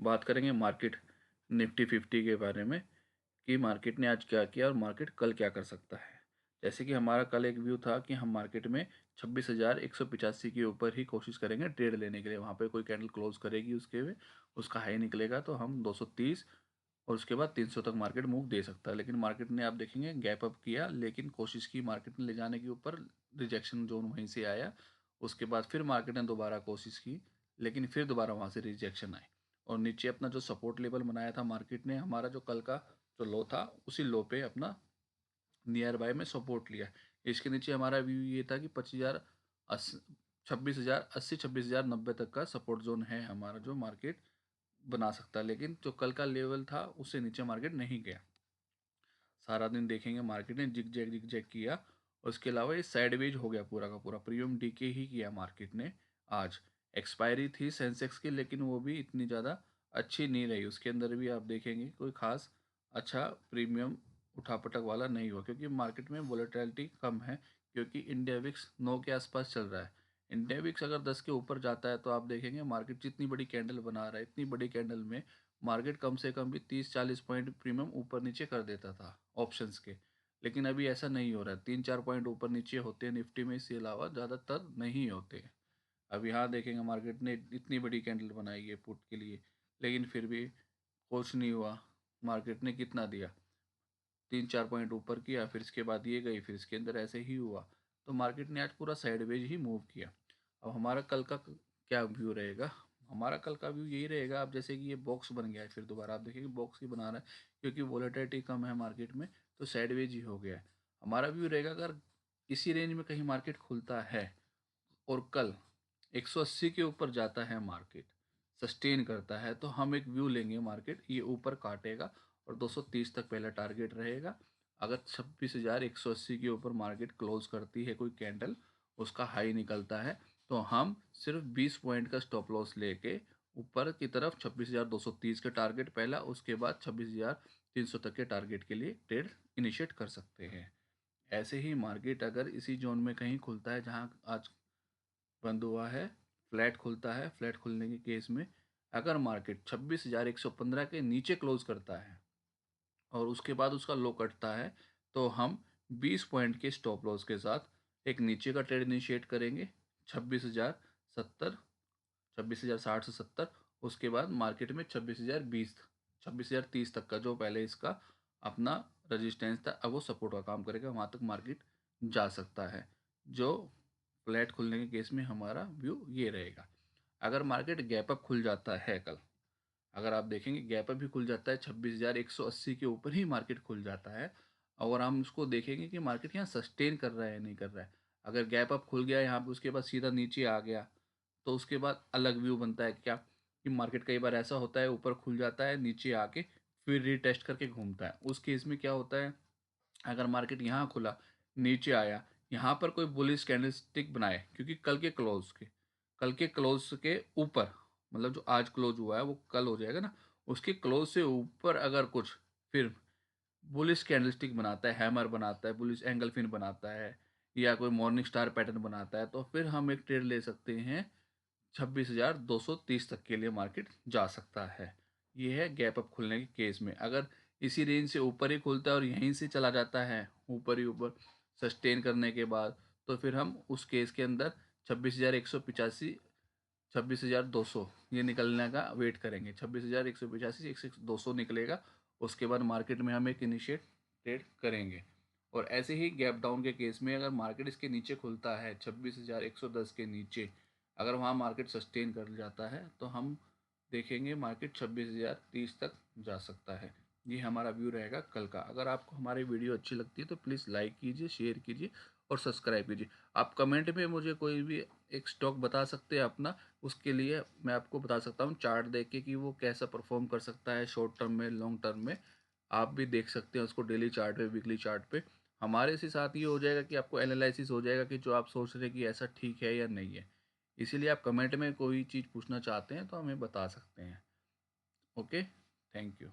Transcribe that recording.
बात करेंगे market Nifty 50 के बारे में कि मार्केट ने आज क्या किया और मार्केट कल क्या कर सकता है। जैसे कि हमारा कल एक व्यू था कि हम मार्केट में 26,185 के ऊपर ही कोशिश करेंगे ट्रेड लेने के लिए। वहाँ पे कोई कैंडल क्लोज करेगी उसके में उसका हाई निकलेगा तो हम 230 और उसके बाद 300 तक मार्केट मूव दे सकता है। लेकिन मार्केट ने आप देखेंगे गैप अप किया, लेकिन कोशिश की मार्केट ने ले जाने के ऊपर, रिजेक्शन जोन वहीं से आया। उसके बाद फिर मार्केट ने दोबारा कोशिश की, लेकिन फिर दोबारा वहाँ से रिजेक्शन आई और नीचे अपना जो सपोर्ट लेवल बनाया था मार्केट ने, हमारा जो कल का जो लो था उसी लो पे अपना नियर बाय में सपोर्ट लिया। इसके नीचे हमारा व्यू ये था कि 26,090 तक का सपोर्ट जोन है हमारा, जो मार्केट बना सकता है। लेकिन जो कल का लेवल था उससे नीचे मार्केट नहीं गया। सारा दिन देखेंगे मार्केट ने जिग जैग किया और उसके अलावा ये साइडवेज हो गया पूरा का पूरा, प्रीमियम डीके ही किया मार्केट ने। आज एक्सपायरी थी सेंसेक्स की, लेकिन वो भी इतनी ज़्यादा अच्छी नहीं रही। उसके अंदर भी आप देखेंगे कोई खास अच्छा प्रीमियम उठापटक वाला नहीं हुआ, क्योंकि मार्केट में वोलेटिलिटी कम है, क्योंकि इंडिया विक्स 9 के आसपास चल रहा है। इंडिया विक्स अगर 10 के ऊपर जाता है तो आप देखेंगे मार्केट जितनी बड़ी कैंडल बना रहा है, इतनी बड़ी कैंडल में मार्केट कम से कम भी 30-40 पॉइंट प्रीमियम ऊपर नीचे कर देता था ऑप्शंस के। लेकिन अभी ऐसा नहीं हो रहा है, 3-4 पॉइंट ऊपर नीचे होते हैं निफ्टी में, इसके अलावा ज़्यादातर नहीं होते। अब यहाँ देखेंगे मार्केट ने इतनी बड़ी कैंडल बनाई है पुट के लिए, लेकिन फिर भी कुछ नहीं हुआ। मार्केट ने कितना दिया, 3-4 पॉइंट ऊपर किया, फिर इसके बाद ये गई, फिर इसके अंदर ऐसे ही हुआ। तो मार्केट ने आज पूरा साइडवेज ही मूव किया। अब हमारा कल का क्या व्यू रहेगा? हमारा कल का व्यू यही रहेगा। अब जैसे कि ये बॉक्स बन गया है, फिर दोबारा आप देखेंगे बॉक्स ही बना रहा है, क्योंकि वोलेटिलिटी कम है मार्केट में, तो साइडवेज ही हो गया है। हमारा व्यू रहेगा अगर इसी रेंज में कहीं मार्केट खुलता है और कल 180 के ऊपर जाता है मार्केट, सस्टेन करता है, तो हम एक व्यू लेंगे मार्केट ये ऊपर काटेगा और 230 तक पहला टारगेट रहेगा। अगर 26,180 के ऊपर मार्केट क्लोज करती है कोई कैंडल, उसका हाई निकलता है, तो हम सिर्फ 20 पॉइंट का स्टॉप लॉस लेके ऊपर की तरफ 26,230 के टारगेट पहला, उसके बाद 26,300 तक के टारगेट के लिए ट्रेड इनिशिएट कर सकते हैं। ऐसे ही मार्केट अगर इसी जोन में कहीं खुलता है जहां आज बंद हुआ है, फ्लैट खुलता है, फ्लैट खुलने के केस में अगर मार्केट 26,115 के नीचे क्लोज करता है और उसके बाद उसका लो कटता है, तो हम 20 पॉइंट के स्टॉप लॉस के साथ एक नीचे का ट्रेड इनिशिएट करेंगे 26,070, 26,060 से 70। उसके बाद मार्केट में 26,020, 26,030 तक का जो पहले इसका अपना रजिस्टेंस था, अब वो सपोर्ट का काम करेगा, वहाँ तक मार्केट जा सकता है। जो फ्लैट खुलने के केस में हमारा व्यू ये रहेगा। अगर मार्केट गैप अप खुल जाता है कल, अगर आप देखेंगे गैप अप भी खुल जाता है 26,180 के ऊपर ही मार्केट खुल जाता है, और हम उसको देखेंगे कि मार्केट यहाँ सस्टेन कर रहा है या नहीं कर रहा है। अगर गैप अप खुल गया यहाँ पे, उसके बाद सीधा नीचे आ गया, तो उसके बाद अलग व्यू बनता है क्या, कि मार्केट कई बार ऐसा होता है ऊपर खुल जाता है, नीचे आके फिर रीटेस्ट करके घूमता है। उस केस में क्या होता है, अगर मार्केट यहाँ खुला, नीचे आया, यहाँ पर कोई बुलिश कैंडलस्टिक बनाए, क्योंकि कल के क्लोज के ऊपर, मतलब जो आज क्लोज हुआ है वो कल हो जाएगा ना, उसके क्लोज से ऊपर अगर कुछ फिर बुलिश कैंडलस्टिक बनाता है, हैमर बनाता है, बुलिश एंगल फिन बनाता है, या कोई मॉर्निंग स्टार पैटर्न बनाता है, तो फिर हम एक ट्रेड ले सकते हैं 26,230 तक के लिए मार्केट जा सकता है। ये है गैप अप खुलने के केस में। अगर इसी रेंज से ऊपर ही खुलता है और यहीं से चला जाता है ऊपर ही ऊपर सस्टेन करने के बाद, तो फिर हम उस केस के अंदर 26,185, 26,200 ये निकलने का वेट करेंगे। 26,185 200 निकलेगा, उसके बाद मार्केट में हम एक इनिशिएट ट्रेड करेंगे। और ऐसे ही गैप डाउन के केस में अगर मार्केट इसके नीचे खुलता है 26,110 के नीचे, अगर वहाँ मार्केट सस्टेन कर जाता है, तो हम देखेंगे मार्केट 26,030 तक जा सकता है। ये हमारा व्यू रहेगा कल का। अगर आपको हमारी वीडियो अच्छी लगती है तो प्लीज़ लाइक कीजिए, शेयर कीजिए और सब्सक्राइब कीजिए। आप कमेंट में मुझे कोई भी एक स्टॉक बता सकते हैं अपना, उसके लिए मैं आपको बता सकता हूँ चार्ट देख के कि वो कैसा परफॉर्म कर सकता है शॉर्ट टर्म में, लॉन्ग टर्म में। आप भी देख सकते हैं उसको डेली चार्ट पे, वीकली चार्ट पे। हमारे से साथ ये हो जाएगा कि आपको एनालिसिस हो जाएगा कि जो आप सोच रहे हैं कि ऐसा ठीक है या नहीं है। इसीलिए आप कमेंट में कोई चीज़ पूछना चाहते हैं तो हमें बता सकते हैं। Okay, thank you.